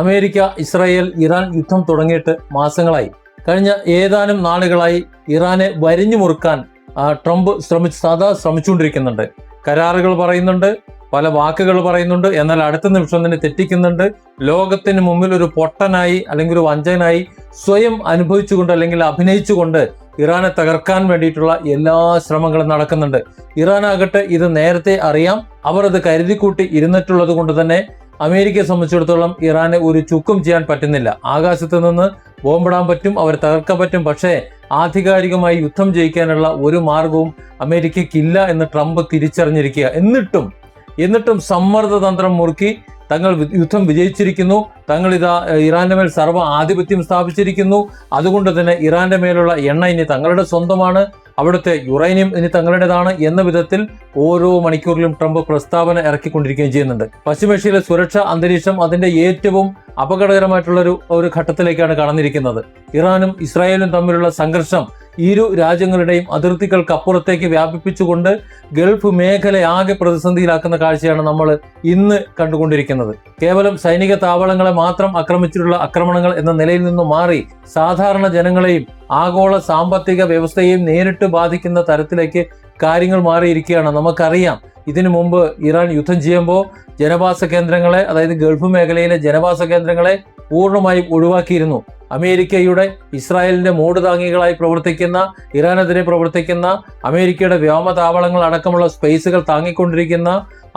America, Israel, Iran യുദ്ധം തുടങ്ങിയിട്ട് മാസങ്ങളായി. കഴിഞ്ഞ ഏതാനും നാളുകളായി ഇറാനെ വരിഞ്ഞു മുറുക്കാൻ ട്രംപ് ശ്രമിച്ചുകൊണ്ടിരിക്കുന്നുണ്ട്. കരാറുകൾ പറയുന്നുണ്ട്, പല വാക്കുകൾ പറയുന്നുണ്ട്, എന്നാൽ അടുത്ത നിമിഷം തന്നെ തെറ്റിക്കുന്നുണ്ട്. ലോകത്തിന് മുമ്പിൽ ഒരു പൊട്ടനായി അല്ലെങ്കിൽ ഒരു വഞ്ചകനായി സ്വയം അനുഭവിച്ചുകൊണ്ട് അല്ലെങ്കിൽ അഭിനയിച്ചുകൊണ്ട് ഇറാനെ തകർക്കാൻ വേണ്ടിയിട്ടുള്ള എല്ലാ ശ്രമങ്ങളും നടക്കുന്നുണ്ട്. ഇറാനാകട്ടെ ഇത് നേരത്തെ അറിയാം. അവർ അത് കരുതിക്കൂട്ടി ഇരുന്നിട്ടുള്ളത് കൊണ്ട് തന്നെ അമേരിക്കയെ സംബന്ധിച്ചിടത്തോളം ഇറാനെ ഒരു ചുക്കും ചെയ്യാൻ പറ്റുന്നില്ല. ആകാശത്ത് നിന്ന് ബോംബിടാൻ പറ്റും, അവരെ തകർക്കാൻ പറ്റും, പക്ഷേ ആധികാരികമായി യുദ്ധം ജയിക്കാനുള്ള ഒരു മാർഗവും അമേരിക്കയ്ക്കില്ല എന്ന് ട്രംപ് തിരിച്ചറിഞ്ഞിരിക്കുക. എന്നിട്ടും സമ്മർദ്ദ തന്ത്രം മുറുക്കി തങ്ങൾ യുദ്ധം വിജയിച്ചിരിക്കുന്നു, തങ്ങൾ ഇറാന്റെ മേൽ സർവ്വ ആധിപത്യം സ്ഥാപിച്ചിരിക്കുന്നു, അതുകൊണ്ട് തന്നെ ഇറാന്റെ മേലുള്ള എണ്ണ ഇനി തങ്ങളുടെ സ്വന്തമാണ്, അവിടുത്തെ യുറേനിയം ഇനി തങ്ങളുടേതാണ് എന്ന വിധത്തിൽ ഓരോ മണിക്കൂറിലും ട്രംപ് പ്രസ്താവന ഇറക്കിക്കൊണ്ടിരിക്കുകയും ചെയ്യുന്നുണ്ട്. പശ്ചിമേഷ്യയിലെ സുരക്ഷാ അന്തരീക്ഷം അതിന്റെ ഏറ്റവും അപകടകരമായിട്ടുള്ള ഒരു ഘട്ടത്തിലേക്കാണ് കടന്നിരിക്കുന്നത്. ഇറാനും ഇസ്രായേലും തമ്മിലുള്ള സംഘർഷം ഇരു രാജ്യങ്ങളുടെയും അതിർത്തികൾക്കപ്പുറത്തേക്ക് വ്യാപിപ്പിച്ചുകൊണ്ട് ഗൾഫ് മേഖലയാകെ പ്രതിസന്ധിയിലാക്കുന്ന കാഴ്ചയാണ് നമ്മൾ ഇന്ന് കണ്ടുകൊണ്ടിരിക്കുന്നത്. കേവലം സൈനിക താവളങ്ങളെ മാത്രം ആക്രമിച്ചിട്ടുള്ള ആക്രമണങ്ങൾ എന്ന നിലയിൽ നിന്നും മാറി സാധാരണ ജനങ്ങളെയും ആഗോള സാമ്പത്തിക വ്യവസ്ഥയെയും നേരിട്ട് ബാധിക്കുന്ന തരത്തിലേക്ക് കാര്യങ്ങൾ മാറിയിരിക്കുകയാണ്. നമുക്കറിയാം, ഇതിനു മുമ്പ് ഇറാൻ യുദ്ധം ചെയ്യുമ്പോൾ ജനവാസ കേന്ദ്രങ്ങളെ, അതായത് ഗൾഫ് മേഖലയിലെ ജനവാസ കേന്ദ്രങ്ങളെ പൂർണ്ണമായും ഒഴിവാക്കിയിരുന്നു. അമേരിക്കയുടെ, ഇസ്രായേലിന്റെ മൂട് താങ്ങികളായി പ്രവർത്തിക്കുന്ന, ഇറാനെതിരെ പ്രവർത്തിക്കുന്ന അമേരിക്കയുടെ വ്യോമതാവളങ്ങൾ അടക്കമുള്ള സ്പേസുകൾ താങ്ങിക്കൊണ്ടിരിക്കുന്ന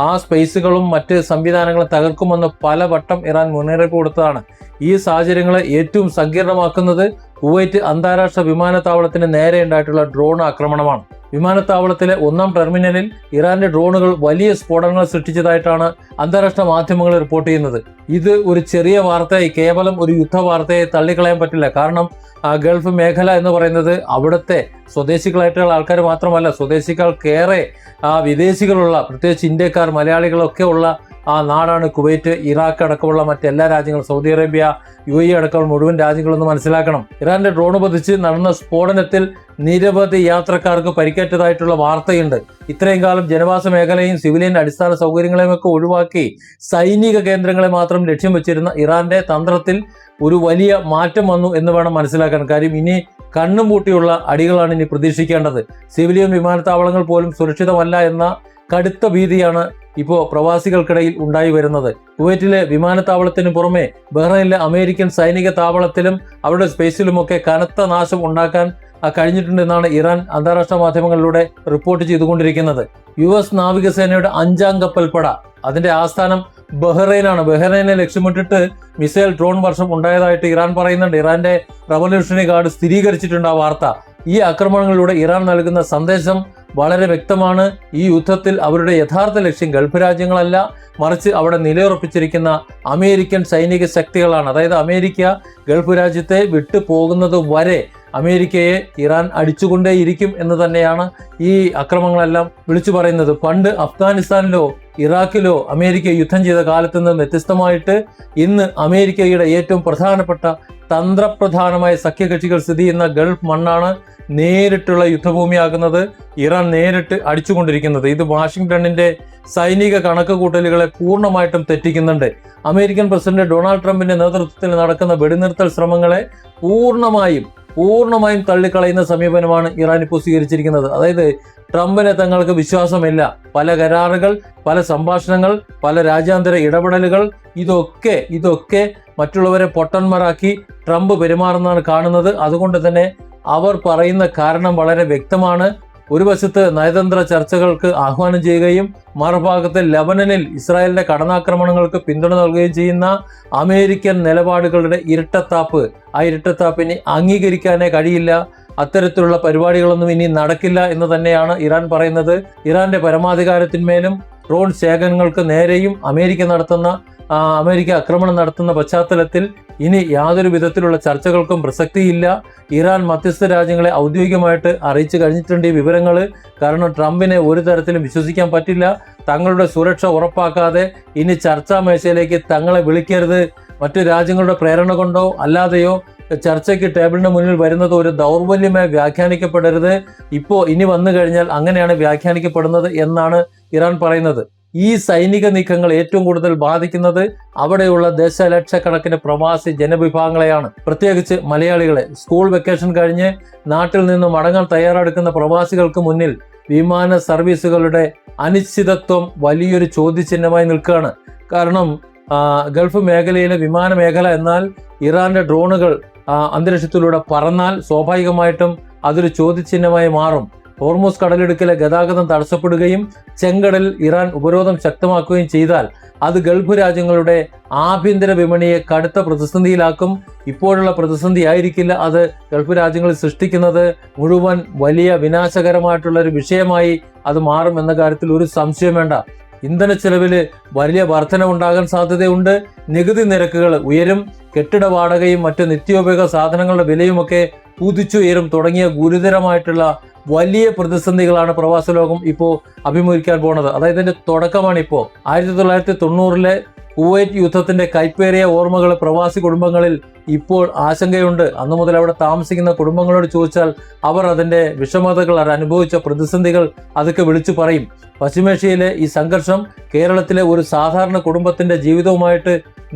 ആ സ്പേസുകളും മറ്റ് സംവിധാനങ്ങളും തകർക്കുമെന്ന് പലവട്ടം ഇറാൻ മുന്നറിയിപ്പ് കൊടുത്തതാണ്. ഈ സാഹചര്യങ്ങളെ ഏറ്റവും സങ്കീർണമാക്കുന്നത് കുവൈറ്റ് അന്താരാഷ്ട്ര വിമാനത്താവളത്തിന് നേരെ ഉണ്ടായിട്ടുള്ള ഡ്രോൺ ആക്രമണമാണ്. വിമാനത്താവളത്തിലെ 1-ാം ടെർമിനലിൽ ഇറാന്റെ ഡ്രോണുകൾ വലിയ സ്ഫോടനങ്ങൾ സൃഷ്ടിച്ചതായിട്ടാണ് അന്താരാഷ്ട്ര മാധ്യമങ്ങൾ റിപ്പോർട്ട് ചെയ്യുന്നത്. ഇത് ഒരു ചെറിയ വാർത്തയായി, കേവലം ഒരു യുദ്ധ വാർത്തയെ തള്ളിക്കളയാൻ പറ്റില്ല. കാരണം ഗൾഫ് മേഖല എന്ന് പറയുന്നത് അവിടുത്തെ സ്വദേശികളായിട്ടുള്ള ആൾക്കാർ മാത്രമല്ല, സ്വദേശികൾക്കേറെ വിദേശികളുള്ള, പ്രത്യേകിച്ച് ഇന്ത്യക്കാർ, മലയാളികളൊക്കെ ഉള്ള നാടാണ് കുവൈറ്റ്. ഇറാഖ് അടക്കമുള്ള മറ്റെല്ലാ രാജ്യങ്ങളും, സൗദി അറേബ്യ, UAE അടക്കമുള്ള മുഴുവൻ രാജ്യങ്ങളൊന്നും മനസ്സിലാക്കണം. ഇറാന്റെ ഡ്രോൺ പതിച്ച് നടന്ന സ്ഫോടനത്തിൽ നിരവധി യാത്രക്കാർക്ക് പരിക്കേറ്റതായിട്ടുള്ള വാർത്തയുണ്ട്. ഇത്രയും കാലം ജനവാസ മേഖലയും സിവിലിയൻ അടിസ്ഥാന സൗകര്യങ്ങളെയും ഒക്കെ ഒഴിവാക്കി സൈനിക കേന്ദ്രങ്ങളെ മാത്രം ലക്ഷ്യം വെച്ചിരുന്ന ഇറാന്റെ തന്ത്രത്തിൽ ഒരു വലിയ മാറ്റം വന്നു എന്ന് വേണം മനസ്സിലാക്കാൻ. കാര്യം ഇനി കണ്ണും പൂട്ടിയുള്ള അടികളാണ് ഇനി പ്രതീക്ഷിക്കേണ്ടത്. സിവിലിയൻ വിമാനത്താവളങ്ങൾ പോലും സുരക്ഷിതമല്ല എന്ന കടുത്ത ഭീതിയാണ് ഇപ്പോൾ പ്രവാസികൾക്കിടയിൽ ഉണ്ടായി വരുന്നത്. കുവൈറ്റിലെ വിമാനത്താവളത്തിന് പുറമെ ബഹ്റൈനിലെ അമേരിക്കൻ സൈനിക താവളത്തിലും അവരുടെ സ്പേസിലുമൊക്കെ കനത്ത നാശം ഉണ്ടാക്കാൻ കഴിഞ്ഞിട്ടുണ്ടെന്നാണ് ഇറാൻ അന്താരാഷ്ട്ര മാധ്യമങ്ങളിലൂടെ റിപ്പോർട്ട് ചെയ്തുകൊണ്ടിരിക്കുന്നത്. US നാവികസേനയുടെ 5-ാം കപ്പൽപ്പട, അതിന്റെ ആസ്ഥാനം ബഹ്റൈനാണ്. ബഹ്റൈനെ ലക്ഷ്യമിട്ടിട്ട് മിസൈൽ ഡ്രോൺ വർഷം ഉണ്ടായതായിട്ട് ഇറാൻ പറയുന്നുണ്ട്. ഇറാന്റെ റവല്യൂഷണറി ഗാർഡ് സ്ഥിരീകരിച്ചിട്ടുണ്ട് ആ വാർത്ത. ഈ ആക്രമണങ്ങളിലൂടെ ഇറാൻ നൽകുന്ന സന്ദേശം വളരെ വ്യക്തമാണ്. ഈ യുദ്ധത്തിൽ അവരുടെ യഥാർത്ഥ ലക്ഷ്യം ഗൾഫ് രാജ്യങ്ങളല്ല, മറിച്ച് അവിടെ നിലയുറപ്പിച്ചിരിക്കുന്ന അമേരിക്കൻ സൈനിക ശക്തികളാണ്. അതായത് അമേരിക്ക ഗൾഫ് രാജ്യത്തെ വിട്ടു പോകുന്നത് വരെ അമേരിക്കയെ ഇറാൻ അടിച്ചുകൊണ്ടേയിരിക്കും എന്ന് തന്നെയാണ് ഈ ആക്രമണങ്ങളെല്ലാം വിളിച്ചു പറയുന്നത്. പണ്ട് അഫ്ഗാനിസ്ഥാനിലോ ഇറാഖിലോ അമേരിക്ക യുദ്ധം ചെയ്ത കാലത്ത് നിന്ന് വ്യത്യസ്തമായിട്ട് ഇന്ന് അമേരിക്കയുടെ ഏറ്റവും പ്രധാനപ്പെട്ട തന്ത്രപ്രധാനമായ സഖ്യകക്ഷികൾ സ്ഥിതി ചെയ്യുന്ന ഗൾഫ് മണ്ണാണ് നേരിട്ടുള്ള യുദ്ധഭൂമിയാകുന്നത്. ഇറാൻ നേരിട്ട് അടിച്ചുകൊണ്ടിരിക്കുന്നത്. ഇത് വാഷിംഗ്ടണിന്റെ സൈനിക കണക്ക് കൂട്ടലുകളെ പൂർണ്ണമായിട്ടും തെറ്റിക്കുന്നുണ്ട്. അമേരിക്കൻ പ്രസിഡന്റ് ഡൊണാൾഡ് ട്രംപിന്റെ നേതൃത്വത്തിൽ നടക്കുന്ന വെടിനിർത്തൽ ശ്രമങ്ങളെ പൂർണ്ണമായും തള്ളിക്കളയുന്ന സമീപനമാണ് ഇറാൻ ഇപ്പോൾ സ്വീകരിച്ചിരിക്കുന്നത്. അതായത് ട്രംപിനെ തങ്ങൾക്ക് വിശ്വാസമില്ല. പല കരാറുകൾ, പല സംഭാഷണങ്ങൾ, പല രാജ്യാന്തര ഇടപെടലുകൾ, ഇതൊക്കെ മറ്റുള്ളവരെ പൊട്ടന്മാരാക്കി ട്രംപ് പെരുമാറുന്നതാണ് കാണുന്നത്. അതുകൊണ്ട് തന്നെ അവർ പറയുന്ന കാരണം വളരെ വ്യക്തമാണ്. ഒരു വശത്ത് നയതന്ത്ര ചർച്ചകൾക്ക് ആഹ്വാനം ചെയ്യുകയും മറുഭാഗത്ത് ലബനനിൽ ഇസ്രായേലിന്റെ കടന്നാക്രമണങ്ങൾക്ക് പിന്തുണ നൽകുകയും ചെയ്യുന്ന അമേരിക്കൻ നിലപാടുകളുടെ ഇരട്ടത്താപ്പ്, ആ ഇരട്ടത്താപ്പിനെ അംഗീകരിക്കാനേ കഴിയില്ല. അത്തരത്തിലുള്ള പരിപാടികളൊന്നും ഇനി നടക്കില്ല എന്ന് തന്നെയാണ് ഇറാൻ പറയുന്നത്. ഇറാന്റെ പരമാധികാരത്തിന്മേലും ഡ്രോൺ ശേഖരങ്ങൾക്ക് നേരെയും അമേരിക്ക ആക്രമണം നടത്തുന്ന പശ്ചാത്തലത്തിൽ ഇനി യാതൊരു വിധത്തിലുള്ള ചർച്ചകൾക്കും പ്രസക്തിയില്ല. ഇറാൻ മധ്യസ്ഥ രാജ്യങ്ങളെ ഔദ്യോഗികമായിട്ട് അറിയിച്ചു കഴിഞ്ഞിട്ടുണ്ട് ഈ വിവരങ്ങൾ. കാരണം ട്രംപിനെ ഒരു തരത്തിലും വിശ്വസിക്കാൻ പറ്റില്ല. തങ്ങളുടെ സുരക്ഷ ഉറപ്പാക്കാതെ ഇനി ചർച്ചാ മേശയിലേക്ക് തങ്ങളെ വിളിക്കരുത്. മറ്റു രാജ്യങ്ങളുടെ പ്രേരണ കൊണ്ടോ അല്ലാതെയോ ചർച്ചയ്ക്ക് ടേബിളിന് മുന്നിൽ വരുന്നത് ഒരു ദൗർബല്യമായി വ്യാഖ്യാനിക്കപ്പെടരുത്. ഇനി വന്നു കഴിഞ്ഞാൽ അങ്ങനെയാണ് വ്യാഖ്യാനിക്കപ്പെടുന്നത് എന്നാണ് ഇറാൻ പറയുന്നത്. ഈ സൈനിക നീക്കങ്ങൾ ഏറ്റവും കൂടുതൽ ബാധിക്കുന്നത് അവിടെയുള്ള ദശലക്ഷക്കണക്കിന് പ്രവാസി ജനവിഭാഗങ്ങളെയാണ്, പ്രത്യേകിച്ച് മലയാളികളെ. സ്കൂൾ വെക്കേഷൻ കഴിഞ്ഞ് നാട്ടിൽ നിന്ന് മടങ്ങാൻ തയ്യാറെടുക്കുന്ന പ്രവാസികൾക്ക് മുന്നിൽ വിമാന സർവീസുകളുടെ അനിശ്ചിതത്വം വലിയൊരു ചോദ്യചിഹ്നമായി നിൽക്കുകയാണ്. കാരണം ഗൾഫ് മേഖലയിലെ വിമാന മേഖല എന്നാൽ ഇറാന്റെ ഡ്രോണുകൾ അന്തരീക്ഷത്തിലൂടെ പറന്നാൽ സ്വാഭാവികമായിട്ടും അതൊരു ചോദ്യചിഹ്നമായി മാറും. ഹോർമൂസ് കടലിടുക്കിലെ ഗതാഗതം തടസ്സപ്പെടുകയും ചെങ്കടലിൽ ഇറാൻ ഉപരോധം ശക്തമാക്കുകയും ചെയ്താൽ അത് ഗൾഫ് രാജ്യങ്ങളുടെ ആഭ്യന്തര വിപണിയെ കടുത്ത പ്രതിസന്ധിയിലാക്കും. ഇപ്പോഴുള്ള പ്രതിസന്ധി ആയിരിക്കില്ല അത് ഗൾഫ് രാജ്യങ്ങളിൽ സൃഷ്ടിക്കുന്നത്. മുഴുവൻ വലിയ വിനാശകരമായിട്ടുള്ള ഒരു വിഷയമായി അത് മാറും എന്ന കാര്യത്തിൽ ഒരു സംശയം വേണ്ട. ഇന്ധന ചെലവിൽ വലിയ വർധനവുണ്ടാകാൻ സാധ്യതയുണ്ട്. നികുതി നിരക്കുകൾ ഉയരും. കെട്ടിട വാടകയും മറ്റ് നിത്യോപയോഗ സാധനങ്ങളുടെ വിലയുമൊക്കെ കുതിച്ചുയരും തുടങ്ങിയ ഗുരുതരമായിട്ടുള്ള വലിയ പ്രതിസന്ധികളാണ് പ്രവാസ ലോകം ഇപ്പോൾ അഭിമുഖീകരിക്കാൻ പോകുന്നത്. അതായത് ഇതിന്റെ തുടക്കമാണ് ഇപ്പോൾ. 1990 കുവൈറ്റ് യുദ്ധത്തിന്റെ കൈപ്പേറിയ ഓർമ്മകൾ പ്രവാസി കുടുംബങ്ങളിൽ ഇപ്പോൾ ആശങ്കയുണ്ട്. അന്നു മുതൽ അവിടെ താമസിക്കുന്ന കുടുംബങ്ങളോട് ചോദിച്ചാൽ അവർ അതിന്റെ വിഷമതകൾ, അനുഭവിച്ച പ്രതിസന്ധികൾ അതൊക്കെ വിളിച്ചു പറയും. പശ്ചിമേഷ്യയിലെ ഈ സംഘർഷം കേരളത്തിലെ ഒരു സാധാരണ കുടുംബത്തിന്റെ ജീവിതവുമായിട്ട്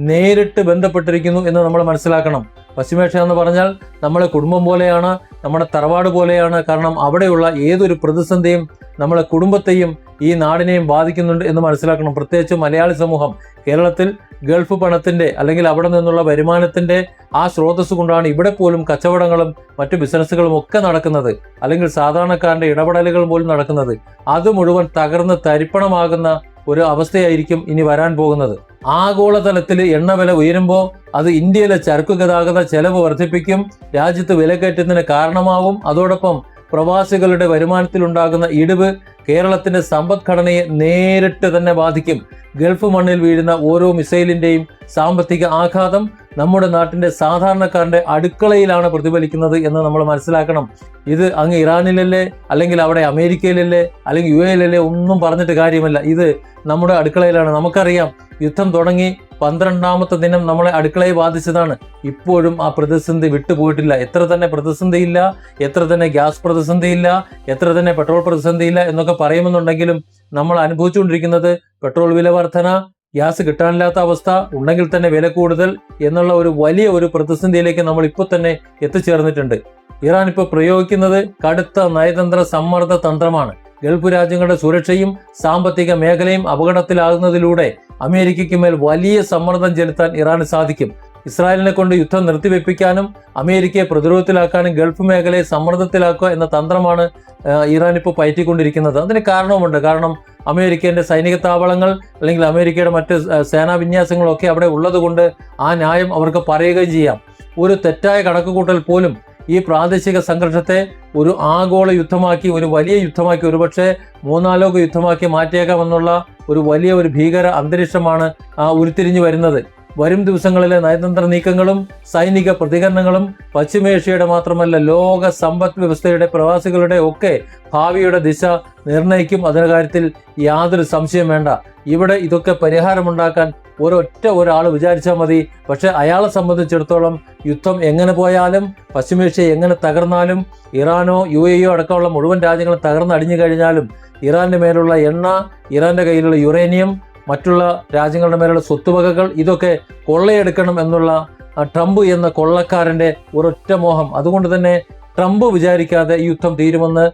നേരിട്ട് ബന്ധപ്പെട്ടിരിക്കുന്നു എന്ന് നമ്മൾ മനസ്സിലാക്കണം. പശ്ചിമേഷ്യ എന്ന് പറഞ്ഞാൽ നമ്മളെ കുടുംബം പോലെയാണ്, നമ്മുടെ തറവാട് പോലെയാണ്. കാരണം അവിടെയുള്ള ഏതൊരു പ്രതിസന്ധിയും നമ്മളെ കുടുംബത്തെയും ഈ നാടിനെയും ബാധിക്കുന്നുണ്ട് എന്ന് മനസ്സിലാക്കണം. പ്രത്യേകിച്ച് മലയാളി സമൂഹം കേരളത്തിൽ ഗൾഫ് പണത്തിന്റെ അല്ലെങ്കിൽ അവിടെ നിന്നുള്ള വരുമാനത്തിന്റെ ആ സ്രോതസ് കൊണ്ടാണ് ഇവിടെ പോലും കച്ചവടങ്ങളും മറ്റു ബിസിനസ്സുകളും ഒക്കെ നടക്കുന്നത്, അല്ലെങ്കിൽ സാധാരണക്കാരന്റെ ഇടപെടലുകൾ പോലും നടക്കുന്നത്. അത് മുഴുവൻ തകർന്ന് തരിപ്പണമാകുന്ന ഒരു അവസ്ഥയായിരിക്കും ഇനി വരാൻ പോകുന്നത്. ആഗോളതലത്തിൽ എണ്ണവില ഉയരുമ്പോൾ അത് ഇന്ത്യയിലെ ചരക്കു ഗതാഗത ചെലവ് വർദ്ധിപ്പിക്കും, രാജ്യത്ത് വിലക്കയറ്റത്തിന് കാരണമാവും. അതോടൊപ്പം പ്രവാസികളുടെ വരുമാനത്തിലുണ്ടാകുന്ന ഇടിവ് കേരളത്തിന്റെ സമ്പദ്ഘടനയെ നേരിട്ട് തന്നെ ബാധിക്കും. ഗൾഫ് മണ്ണിൽ വീഴുന്ന ഓരോ മിസൈലിന്റെയും സാമ്പത്തിക ആഘാതം നമ്മുടെ നാട്ടിന്റെ സാധാരണക്കാരന്റെ അടുക്കളയിലാണ് പ്രതിഫലിക്കുന്നത് എന്ന് നമ്മൾ മനസ്സിലാക്കണം. ഇത് അങ്ങ് ഇറാനിലല്ലേ, അല്ലെങ്കിൽ അവിടെ അമേരിക്കയിലല്ലേ, അല്ലെങ്കിൽ UAE-ലല്ലേ ഒന്നും പറഞ്ഞിട്ട് കാര്യമല്ല. ഇത് നമ്മുടെ അടുക്കളയിലാണ്. നമുക്കറിയാം, യുദ്ധം തുടങ്ങി 12ാമത്തെ ദിനം നമ്മളെ അടുക്കളയെ ബാധിച്ചതാണ്. ഇപ്പോഴും ആ പ്രതിസന്ധി വിട്ടുപോയിട്ടില്ല. എത്ര തന്നെ പ്രതിസന്ധിയില്ല, എത്ര തന്നെ ഗ്യാസ് പ്രതിസന്ധിയില്ല, എത്ര തന്നെ പെട്രോൾ പ്രതിസന്ധിയില്ല എന്നൊക്കെ പറയുമെന്നുണ്ടെങ്കിലും നമ്മൾ അനുഭവിച്ചുകൊണ്ടിരിക്കുന്നത് പെട്രോൾ വില വർധന, ഗ്യാസ് കിട്ടാനില്ലാത്ത അവസ്ഥ, ഉണ്ടെങ്കിൽ തന്നെ വില കൂടുതൽ എന്നുള്ള ഒരു വലിയ ഒരു പ്രതിസന്ധിയിലേക്ക് നമ്മൾ ഇപ്പോൾ തന്നെ എത്തിച്ചേർന്നിട്ടുണ്ട്. ഇറാൻ ഇപ്പോൾ പ്രയോഗിക്കുന്നത് കടുത്ത നയതന്ത്ര സമ്മർദ്ദ തന്ത്രമാണ്. ഗൾഫ് രാജ്യങ്ങളുടെ സുരക്ഷയും സാമ്പത്തിക മേഖലയും അപകടത്തിലാകുന്നതിലൂടെ അമേരിക്കയ്ക്ക് മേൽ വലിയ സമ്മർദ്ദം ചെലുത്താൻ ഇറാന് സാധിക്കും. ഇസ്രായേലിനെ കൊണ്ട് യുദ്ധം നിർത്തിവെപ്പിക്കാനും അമേരിക്കയെ പ്രതിരോധത്തിലാക്കാനും ഗൾഫ് മേഖലയെ സമ്മർദ്ദത്തിലാക്കുക എന്ന തന്ത്രമാണ് ഇറാൻ ഇപ്പോൾ പയറ്റിക്കൊണ്ടിരിക്കുന്നത്. അതിന് കാരണവുമുണ്ട്. കാരണം അമേരിക്കയുടെ സൈനിക താവളങ്ങൾ അല്ലെങ്കിൽ അമേരിക്കയുടെ മറ്റ് സേനാ വിന്യാസങ്ങളൊക്കെ അവിടെ ഉള്ളതുകൊണ്ട് ആ ന്യായം അവർക്ക് പറയുകയും ചെയ്യാം. ഒരു തെറ്റായ കണക്കുകൂട്ടൽ പോലും ഈ പ്രാദേശിക സംഘർഷത്തെ ഒരു ആഗോള യുദ്ധമാക്കി, ഒരു വലിയ യുദ്ധമാക്കി, ഒരുപക്ഷെ മൂന്നാലോക യുദ്ധമാക്കി മാറ്റിയേക്കാമെന്നുള്ള ഒരു വലിയ ഒരു ഭീകര അന്തരീക്ഷമാണ് ഉരുത്തിരിഞ്ഞു വരുന്നത്. വരും ദിവസങ്ങളിലെ നയതന്ത്ര നീക്കങ്ങളും സൈനിക പ്രതികരണങ്ങളും പശ്ചിമേഷ്യയുടെ മാത്രമല്ല ലോക സമ്പദ് വ്യവസ്ഥയുടെ, പ്രവാസികളുടെ ഒക്കെ ഭാവിയുടെ ദിശ നിർണ്ണയിക്കും. അതിന്റെ കാര്യത്തിൽ യാതൊരു സംശയം വേണ്ട. ഇവിടെ ഇതൊക്കെ പരിഹാരമുണ്ടാക്കാൻ ഒരാൾ വിചാരിച്ചാൽ മതി. പക്ഷെ അയാളെ സംബന്ധിച്ചിടത്തോളം യുദ്ധം എങ്ങനെ പോയാലും, പശ്ചിമേഷ്യ എങ്ങനെ തകർന്നാലും, ഇറാനോ UAE-യോ അടക്കമുള്ള മുഴുവൻ രാജ്യങ്ങളും തകർന്നടിഞ്ഞു കഴിഞ്ഞാലും ഇറാന്റെ മേലുള്ള എണ്ണ, ഇറാന്റെ കയ്യിലുള്ള യുറേനിയം, മറ്റുള്ള രാജ്യങ്ങളുടെ മേലുള്ള സ്വത്തുവകകൾ ഇതൊക്കെ കൊള്ളയെടുക്കണം എന്നുള്ള ട്രംപ് എന്ന കൊള്ളക്കാരന്റെ ഒരൊറ്റ മോഹം. അതുകൊണ്ട് തന്നെ ട്രംപ് വിചാരിക്കാതെ ഈ യുദ്ധം തീരുമെന്ന്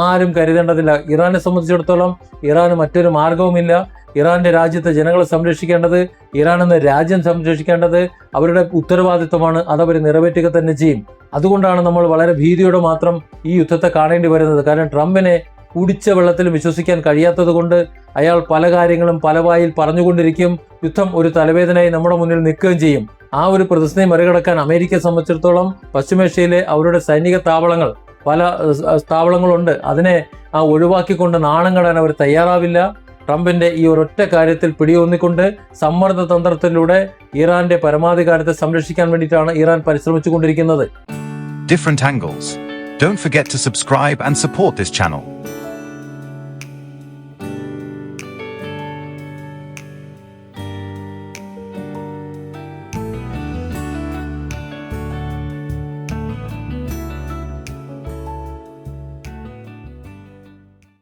ആരും കരുതേണ്ടതില്ല. ഇറാനെ സംബന്ധിച്ചിടത്തോളം ഇറാന് മറ്റൊരു മാർഗവുമില്ല. ഇറാന്റെ രാജ്യത്തെ ജനങ്ങളെ സംരക്ഷിക്കേണ്ടത്, ഇറാൻ എന്ന രാജ്യം സംരക്ഷിക്കേണ്ടത് അവരുടെ ഉത്തരവാദിത്വമാണ്. അതവർ നിറവേറ്റുക തന്നെ ചെയ്യും. അതുകൊണ്ടാണ് നമ്മൾ വളരെ ഭീതിയോടെ മാത്രം ഈ യുദ്ധത്തെ കാണേണ്ടി വരുന്നത്. കാരണം ട്രംപിനെ കുടിച്ച വെള്ളത്തിൽ വിശ്വസിക്കാൻ കഴിയാത്തത് കൊണ്ട് അയാൾ പല കാര്യങ്ങളും പല വായിൽ പറഞ്ഞുകൊണ്ടിരിക്കും. യുദ്ധം ഒരു തലവേദനയായി നമ്മുടെ മുന്നിൽ നിൽക്കുകയും ചെയ്യും. ആ ഒരു പ്രതിസന്ധി മറികടക്കാൻ അമേരിക്കയെ സംബന്ധിച്ചിടത്തോളം പശ്ചിമേഷ്യയിലെ അവരുടെ സൈനിക താവളങ്ങൾ, പല താവളങ്ങളുണ്ട്, അതിനെ ഒഴിവാക്കിക്കൊണ്ട് നാണം കെടാൻ അവർ തയ്യാറാവില്ല. ട്രംപിന്റെ ഈ ഒരൊറ്റ കാര്യത്തിൽ പിടിയൊന്നിക്കൊണ്ട് സമ്മർദ്ദ തന്ത്രത്തിലൂടെ ഇറാന്റെ പരമാധികാരത്തെ സംരക്ഷിക്കാൻ വേണ്ടിയിട്ടാണ് Iran പരിശ്രമിച്ചുകൊണ്ടിരിക്കുന്നത്. Different angles. Don't forget to subscribe and support this channel.